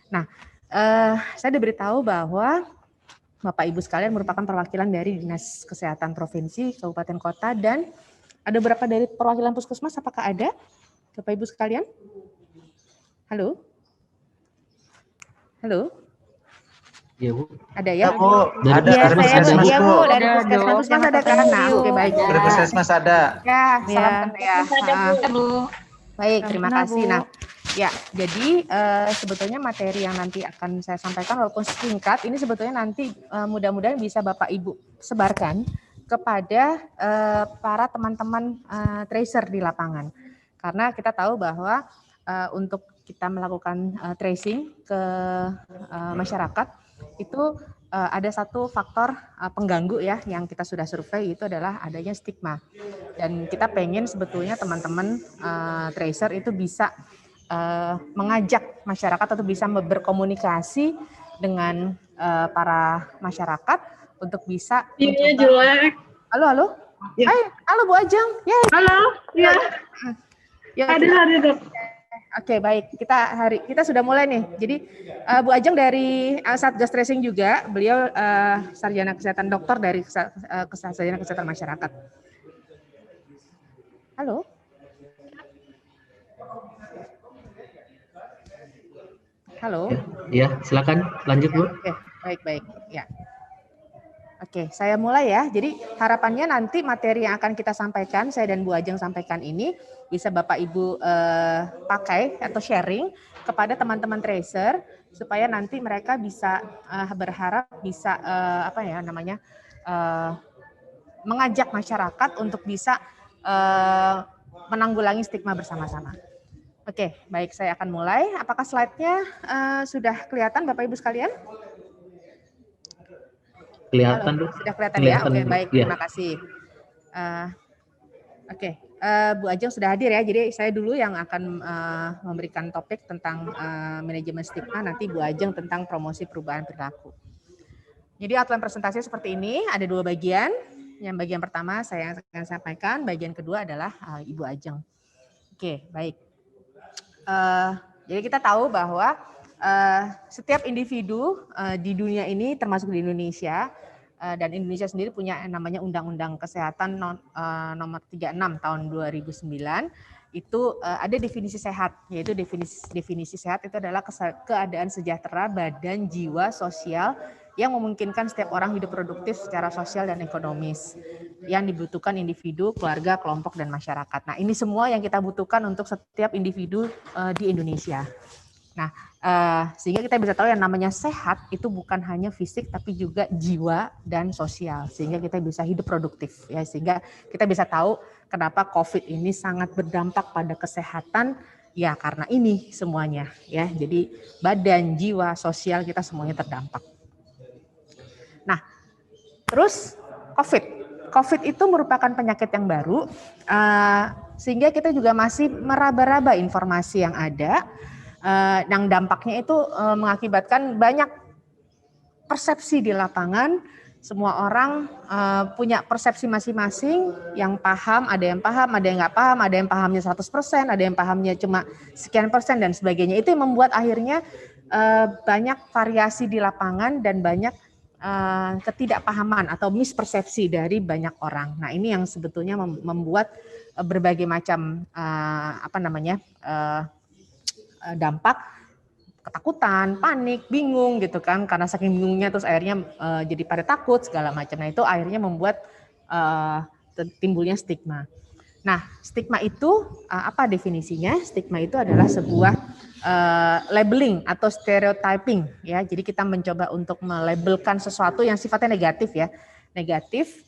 Nah, saya diberitahu bahwa Bapak Ibu sekalian merupakan perwakilan dari Dinas Kesehatan Provinsi, Kabupaten Kota, dan ada beberapa dari perwakilan Puskesmas. Apakah ada, Bapak Ibu sekalian? Halo? Halo? Iya, Bu. Ada ya? Bu, Dari ada Iya, puskesmas saya ada, iya, Bu, dari Ada Puskesmas dong. Puskesmas ada kan? Nah, oke, baik. dari puskesmas ada. Ya, salam Ya. kenal ya. Bu. Baik, terima Kenal, kasih. Bu. Nah, ya, jadi sebetulnya materi yang nanti akan saya sampaikan walaupun singkat, ini sebetulnya nanti mudah-mudahan bisa Bapak Ibu sebarkan kepada para teman-teman tracer di lapangan. Karena kita tahu bahwa untuk kita melakukan tracing ke masyarakat itu ada satu faktor pengganggu ya yang kita sudah survei, itu adalah adanya stigma. Dan kita pengen sebetulnya teman-teman tracer itu bisa mengajak masyarakat atau bisa berkomunikasi dengan para masyarakat untuk bisa Sinyalnya jelek. Halo. Ya. Hai, halo Bu Ajeng. Yeay. Halo, ya. Ya, Hadir, Dok. Oke, baik. Kita sudah mulai nih. Jadi Bu Ajeng dari Satgas Tracing juga, beliau sarjana kesehatan dokter dari sarjana kesehatan masyarakat. Halo. Halo. Ya, silakan lanjut, Bu. Oke, baik. Ya. Oke, saya mulai ya. Jadi harapannya nanti materi yang akan kita sampaikan, saya dan Bu Ajeng sampaikan ini bisa Bapak Ibu pakai atau sharing kepada teman-teman tracer supaya nanti mereka bisa berharap bisa mengajak masyarakat untuk bisa menanggulangi stigma bersama-sama. Oke, baik, saya akan mulai. Apakah slide-nya sudah kelihatan Bapak Ibu sekalian? Kelihatan, Bu. Sudah kelihatan ya? Kelihatan, Oke, Bu. baik. Ya. Terima kasih. Oke, Bu Ajeng sudah hadir ya. Jadi saya dulu yang akan memberikan topik tentang manajemen stigma, nanti Bu Ajeng tentang promosi perubahan perilaku. Jadi outline presentasi seperti ini, ada dua bagian. Yang bagian pertama saya akan sampaikan, bagian kedua adalah Ibu Ajeng. Oke, baik. Jadi kita tahu bahwa setiap individu di dunia ini termasuk di Indonesia dan Indonesia sendiri punya namanya Undang-Undang Kesehatan nomor 36 tahun 2009 itu ada definisi sehat, yaitu definisi sehat itu adalah keadaan sejahtera badan, jiwa, sosial yang memungkinkan setiap orang hidup produktif secara sosial dan ekonomis yang dibutuhkan individu, keluarga, kelompok, dan masyarakat. Nah, ini semua yang kita butuhkan untuk setiap individu di Indonesia. Nah, sehingga kita bisa tahu yang namanya sehat itu bukan hanya fisik tapi juga jiwa dan sosial, sehingga kita bisa hidup produktif ya, sehingga kita bisa tahu kenapa COVID ini sangat berdampak pada kesehatan ya, karena ini semuanya ya. Jadi badan, jiwa, sosial kita semuanya terdampak. Nah, terus COVID itu merupakan penyakit yang baru, sehingga kita juga masih meraba-raba informasi yang ada. Yang dampaknya itu mengakibatkan banyak persepsi di lapangan. Semua orang punya persepsi masing-masing, yang paham, ada yang nggak paham, ada yang pahamnya 100%, ada yang pahamnya cuma sekian persen dan sebagainya. Itu yang membuat akhirnya banyak variasi di lapangan dan banyak ketidakpahaman atau mispersepsi dari banyak orang. Nah, ini yang sebetulnya membuat berbagai macam dampak, ketakutan, panik, bingung gitu kan, karena saking bingungnya terus akhirnya jadi pada takut segala macam. Nah, itu akhirnya membuat timbulnya stigma. Nah, stigma itu apa definisinya? Stigma itu adalah sebuah labeling atau stereotyping ya. Jadi kita mencoba untuk melabelkan sesuatu yang sifatnya negatif ya. Negatif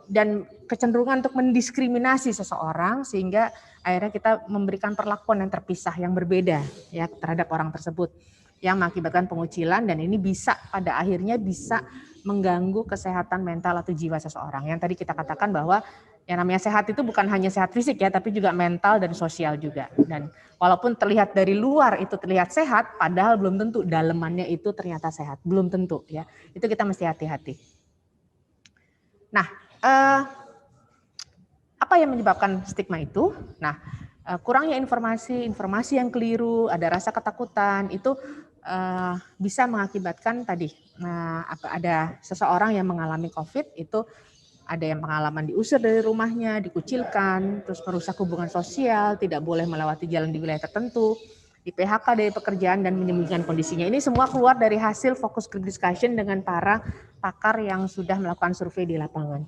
dan kecenderungan untuk mendiskriminasi seseorang sehingga akhirnya kita memberikan perlakuan yang terpisah, yang berbeda ya terhadap orang tersebut yang mengakibatkan pengucilan, dan ini bisa pada akhirnya bisa mengganggu kesehatan mental atau jiwa seseorang. Yang tadi kita katakan bahwa yang namanya sehat itu bukan hanya sehat fisik ya, tapi juga mental dan sosial juga. Dan walaupun terlihat dari luar itu terlihat sehat, padahal belum tentu dalemannya itu ternyata sehat, belum tentu ya. Itu kita mesti hati-hati. Nah, apa yang menyebabkan stigma itu? Nah, kurangnya informasi yang keliru, ada rasa ketakutan, itu bisa mengakibatkan tadi ada seseorang yang mengalami COVID itu ada yang pengalaman diusir dari rumahnya, dikucilkan, terus merusak hubungan sosial, tidak boleh melewati jalan di wilayah tertentu, di PHK dari pekerjaan dan menyembunyikan kondisinya. Ini semua keluar dari hasil focus group discussion dengan para pakar yang sudah melakukan survei di lapangan.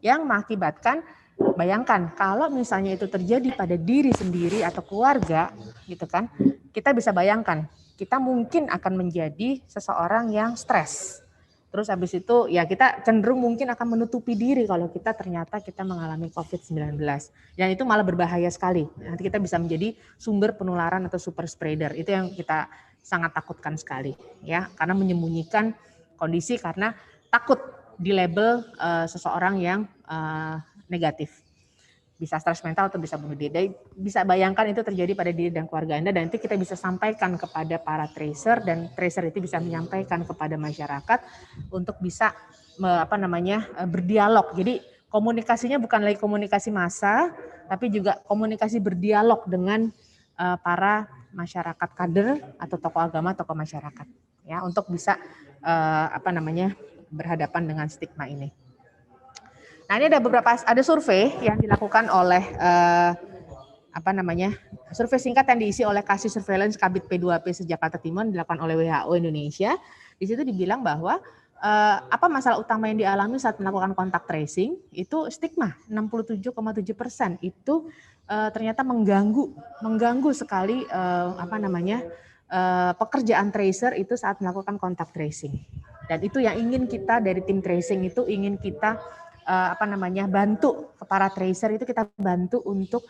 Yang mengakibatkan, bayangkan kalau misalnya itu terjadi pada diri sendiri atau keluarga, gitu kan, kita bisa bayangkan, kita mungkin akan menjadi seseorang yang stres. Terus habis itu ya kita cenderung mungkin akan menutupi diri kalau kita ternyata kita mengalami COVID-19. Dan itu malah berbahaya sekali. Nanti kita bisa menjadi sumber penularan atau super spreader. Itu yang kita sangat takutkan sekali, ya, karena menyembunyikan kondisi karena takut di label seseorang yang negatif. Bisa stres mental atau bisa bunuh diri. Bisa bayangkan itu terjadi pada diri dan keluarga Anda, dan nanti kita bisa sampaikan kepada para tracer, dan tracer itu bisa menyampaikan kepada masyarakat untuk bisa berdialog. Jadi komunikasinya bukan lagi komunikasi massa, tapi juga komunikasi berdialog dengan para masyarakat kader atau tokoh agama, tokoh masyarakat, ya, untuk bisa berhadapan dengan stigma ini. Nah, ini ada survei yang dilakukan oleh survei singkat yang diisi oleh Kasih Surveillance Kabit P2P Jakarta Timur, dilakukan oleh WHO Indonesia. Di situ dibilang bahwa apa masalah utama yang dialami saat melakukan kontak tracing itu stigma. 67,7% itu ternyata mengganggu sekali pekerjaan tracer itu saat melakukan kontak tracing. Dan itu yang ingin kita dari tim tracing itu ingin kita bantu ke para tracer, itu kita bantu untuk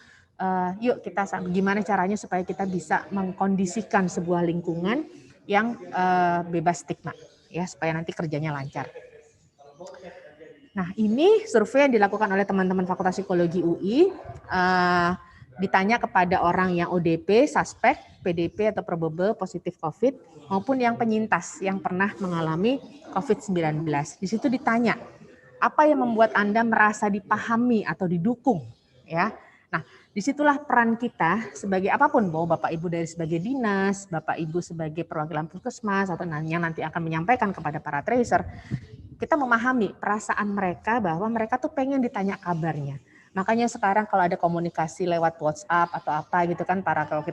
yuk kita gimana caranya supaya kita bisa mengkondisikan sebuah lingkungan yang bebas stigma, ya, supaya nanti kerjanya lancar. Nah, ini survei yang dilakukan oleh teman-teman Fakultas Psikologi UI, ditanya kepada orang yang ODP, suspek, PDP atau probable positif COVID, maupun yang penyintas yang pernah mengalami COVID-19. Di situ ditanya, apa yang membuat Anda merasa dipahami atau didukung, ya? Nah, disitulah peran kita sebagai apapun, bahwa Bapak Ibu dari sebagai dinas, Bapak Ibu sebagai perwakilan puskesmas atau yang nanti akan menyampaikan kepada para tracer, kita memahami perasaan mereka bahwa mereka tuh pengen ditanya kabarnya. Makanya sekarang kalau ada komunikasi lewat WhatsApp atau apa gitu kan, kalau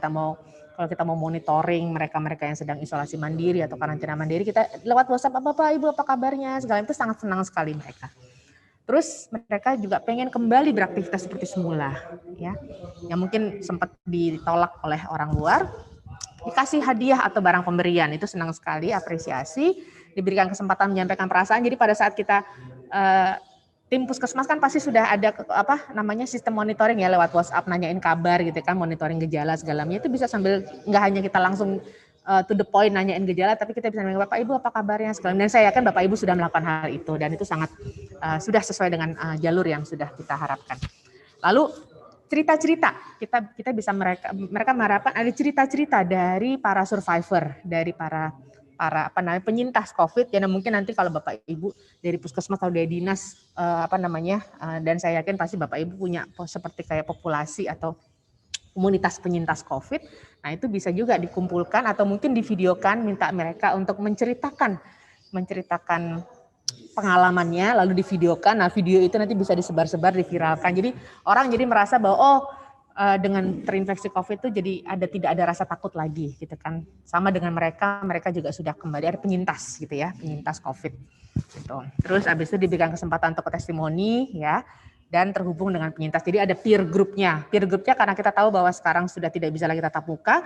kita mau monitoring mereka yang sedang isolasi mandiri atau karantina mandiri, kita lewat WhatsApp, Bapak Ibu apa kabarnya, segala itu sangat senang sekali mereka. Terus mereka juga pengen kembali beraktivitas seperti semula, ya. Yang mungkin sempat ditolak oleh orang luar, dikasih hadiah atau barang pemberian, itu senang sekali, apresiasi, diberikan kesempatan menyampaikan perasaan. Jadi pada saat kita tim puskesmas kan pasti sudah ada sistem monitoring ya lewat WhatsApp, nanyain kabar gitu kan, monitoring gejala segalanya, itu bisa sambil nggak hanya kita langsung to the point nanyain gejala, tapi kita bisa nanya, Bapak Ibu apa kabarnya segala. Dan saya yakin Bapak Ibu sudah melakukan hal itu, dan itu sangat sudah sesuai dengan jalur yang sudah kita harapkan. Lalu cerita-cerita, kita bisa mereka mengharapkan ada cerita-cerita dari para survivor, dari para penyintas COVID, ya, mungkin nanti kalau Bapak Ibu dari puskesmas atau dari dinas dan saya yakin pasti Bapak Ibu punya seperti kayak populasi atau komunitas penyintas COVID. Nah, itu bisa juga dikumpulkan atau mungkin divideokan, minta mereka untuk menceritakan pengalamannya, lalu divideokan. Nah, video itu nanti bisa disebar-sebar, diviralkan. Jadi orang jadi merasa bahwa dengan terinfeksi COVID itu jadi tidak ada rasa takut lagi gitu kan. Sama dengan mereka juga sudah kembali, ada penyintas gitu ya, penyintas COVID gitu. Terus habis itu diberikan kesempatan untuk testimoni ya, dan terhubung dengan penyintas. Jadi ada peer groupnya karena kita tahu bahwa sekarang sudah tidak bisa lagi tatap muka,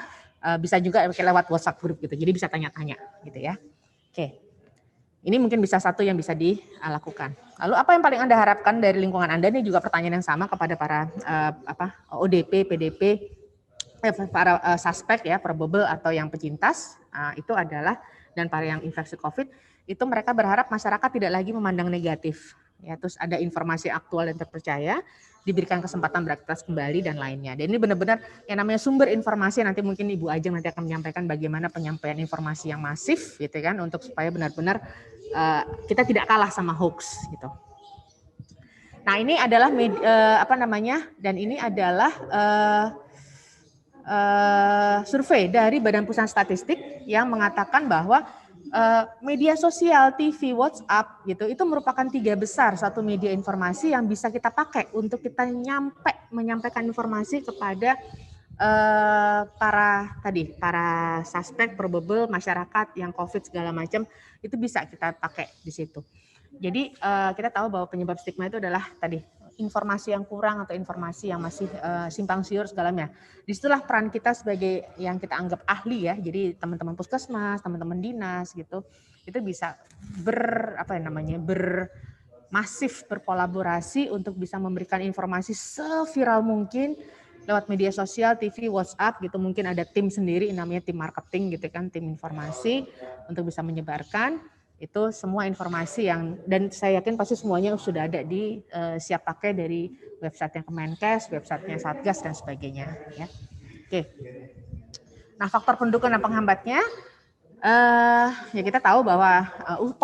bisa juga lewat WhatsApp group gitu. Jadi bisa tanya-tanya gitu ya. Oke. Ini mungkin bisa satu yang bisa dilakukan. Lalu apa yang paling Anda harapkan dari lingkungan Anda? Ini juga pertanyaan yang sama kepada para ODP, PDP, para suspek ya, probable atau yang penyintas. Itu adalah, dan para yang infeksi COVID, itu mereka berharap masyarakat tidak lagi memandang negatif. Ya, terus ada informasi aktual dan terpercaya, diberikan kesempatan beraktivitas kembali dan lainnya. Dan ini benar-benar yang namanya sumber informasi, nanti mungkin Ibu Ajeng nanti akan menyampaikan bagaimana penyampaian informasi yang masif gitu kan, untuk supaya benar-benar kita tidak kalah sama hoax gitu. Nah, ini adalah dan ini adalah survei dari Badan Pusat Statistik yang mengatakan bahwa media sosial, TV, WhatsApp gitu itu merupakan 3 besar satu media informasi yang bisa kita pakai untuk kita menyampaikan informasi kepada para suspek, probable, masyarakat yang COVID segala macam itu bisa kita pakai di situ. Jadi kita tahu bahwa penyebab stigma itu adalah tadi informasi yang kurang atau informasi yang masih simpang siur segalanya. Disitulah peran kita sebagai yang kita anggap ahli ya. Jadi teman-teman puskesmas, teman-teman dinas gitu, itu bisa bermasif berkolaborasi untuk bisa memberikan informasi seviral mungkin lewat media sosial, TV, WhatsApp gitu. Mungkin ada tim sendiri namanya tim marketing gitu kan, tim informasi untuk bisa menyebarkan itu semua informasi yang, dan saya yakin pasti semuanya sudah ada di siap pakai dari website Kemenkes, websitenya Satgas dan sebagainya ya. Oke. Nah, faktor pendukung dan penghambatnya ya kita tahu bahwa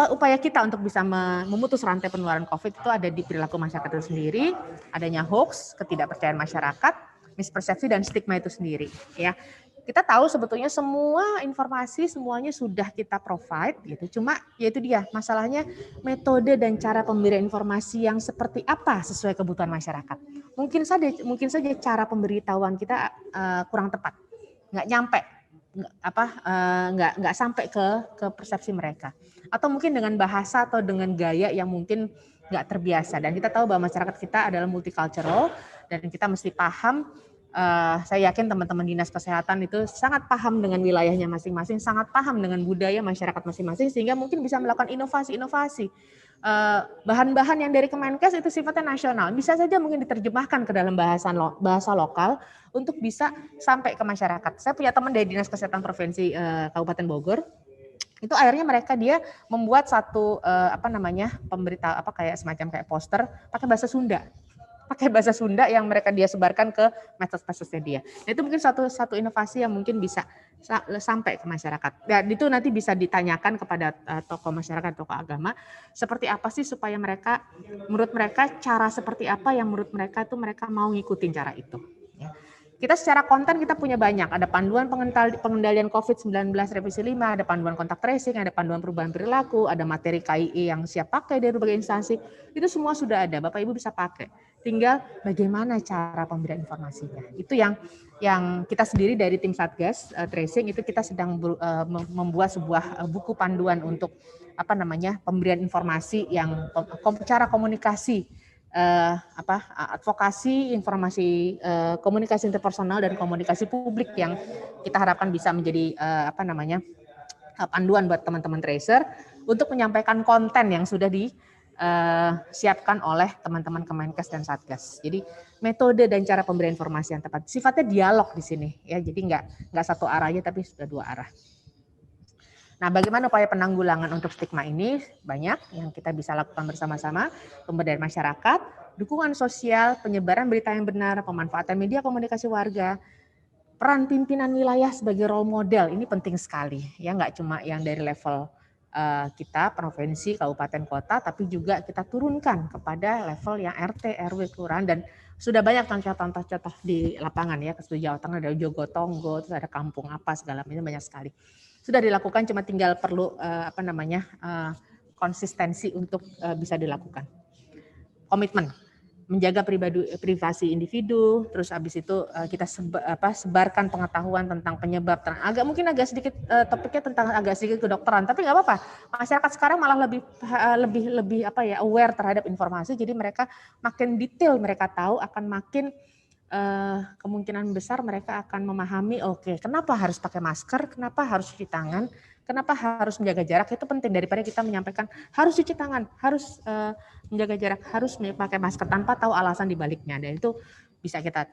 upaya kita untuk bisa memutus rantai penularan COVID itu ada di perilaku masyarakat itu sendiri, adanya hoax, ketidakpercayaan masyarakat, mispersepsi dan stigma itu sendiri ya. Kita tahu sebetulnya semua informasi semuanya sudah kita provide gitu. Cuma yaitu dia masalahnya metode dan cara pemberian informasi yang seperti apa sesuai kebutuhan masyarakat. Mungkin saja cara pemberitahuan kita kurang tepat, nggak nyampe, nggak sampai ke persepsi mereka. Atau mungkin dengan bahasa atau dengan gaya yang mungkin nggak terbiasa. Dan kita tahu bahwa masyarakat kita adalah multicultural dan kita mesti paham. Saya yakin teman-teman dinas kesehatan itu sangat paham dengan wilayahnya masing-masing, sangat paham dengan budaya masyarakat masing-masing, sehingga mungkin bisa melakukan inovasi-inovasi. Bahan-bahan yang dari Kemenkes itu sifatnya nasional, bisa saja mungkin diterjemahkan ke dalam bahasa lokal untuk bisa sampai ke masyarakat. Saya punya teman dari Dinas Kesehatan Provinsi Kabupaten Bogor, itu akhirnya dia membuat satu kayak semacam poster pakai bahasa Sunda yang dia sebarkan ke medsos-medsosnya dia. Nah, itu mungkin satu inovasi yang mungkin bisa sampai ke masyarakat. Dan itu nanti bisa ditanyakan kepada tokoh masyarakat, tokoh agama, seperti apa sih supaya menurut mereka cara seperti apa yang menurut mereka itu mereka mau ngikutin cara itu. Ya. Kita secara konten kita punya banyak, ada panduan pengendalian COVID-19 revisi 5, ada panduan kontak tracing, ada panduan perubahan perilaku, ada materi KII yang siap pakai dari berbagai instansi, itu semua sudah ada, Bapak Ibu bisa pakai. Tinggal bagaimana cara pemberian informasinya. Itu yang kita sendiri dari tim Satgas Tracing itu kita sedang membuat sebuah buku panduan untuk pemberian informasi yang cara komunikasi advokasi, informasi, komunikasi interpersonal dan komunikasi publik yang kita harapkan bisa menjadi panduan buat teman-teman tracer untuk menyampaikan konten yang sudah disiapkan oleh teman-teman Kemenkes dan Satgas. Jadi metode dan cara pemberian informasi yang tepat. Sifatnya dialog di sini ya. Jadi nggak satu arah aja tapi sudah dua arah. Nah, bagaimana upaya penanggulangan untuk stigma ini? Banyak yang kita bisa lakukan bersama-sama, pemberdayaan masyarakat, dukungan sosial, penyebaran berita yang benar, pemanfaatan media komunikasi warga, peran pimpinan wilayah sebagai role model, ini penting sekali. Ya, nggak cuma yang dari level kita, provinsi, kabupaten, kota, tapi juga kita turunkan kepada level yang RT, RW, kelurahan, dan sudah banyak contoh-contoh di lapangan ya, ke Jawa Tengah ada Jogotonggo, terus ada kampung apa segala macam banyak sekali. Sudah dilakukan, cuma tinggal perlu konsistensi untuk bisa dilakukan. Komitmen menjaga privasi individu, terus habis itu kita sebarkan pengetahuan tentang penyebab. Mungkin agak sedikit topiknya tentang agak sedikit kedokteran, tapi nggak apa-apa. Masyarakat sekarang malah lebih aware terhadap informasi, jadi mereka makin detail mereka tahu akan makin kemungkinan besar mereka akan memahami kenapa harus pakai masker, kenapa harus cuci tangan, kenapa harus menjaga jarak, itu penting daripada kita menyampaikan harus cuci tangan, harus menjaga jarak, harus pakai masker tanpa tahu alasan di baliknya. Dan itu bisa kita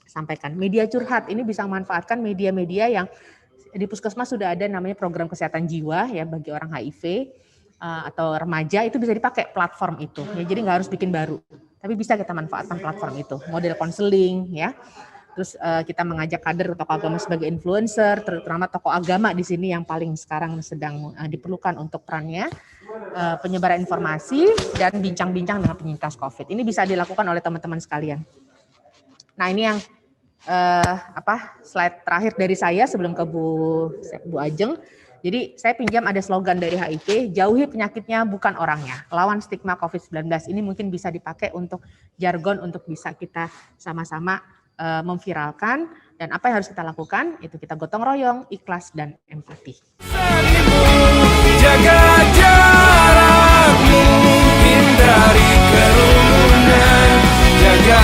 sampaikan. Media curhat ini bisa memanfaatkan media-media yang di puskesmas sudah ada namanya program kesehatan jiwa ya bagi orang HIV atau remaja, itu bisa dipakai platform itu. Ya, jadi nggak harus bikin baru. Tapi bisa kita manfaatkan platform itu, model konseling ya. Terus kita mengajak kader tokoh agama sebagai influencer, terutama tokoh agama di sini yang paling sekarang sedang diperlukan untuk perannya, penyebaran informasi dan bincang-bincang dengan penyintas COVID. Ini bisa dilakukan oleh teman-teman sekalian. Nah, ini yang slide terakhir dari saya sebelum ke Bu Ajeng. Jadi saya pinjam ada slogan dari HIV, jauhi penyakitnya bukan orangnya, lawan stigma COVID-19. Ini mungkin bisa dipakai untuk jargon untuk bisa kita sama-sama memviralkan, dan apa yang harus kita lakukan itu kita gotong royong, ikhlas dan empati. Jaga jarakmu, hindari kerumunan, jaga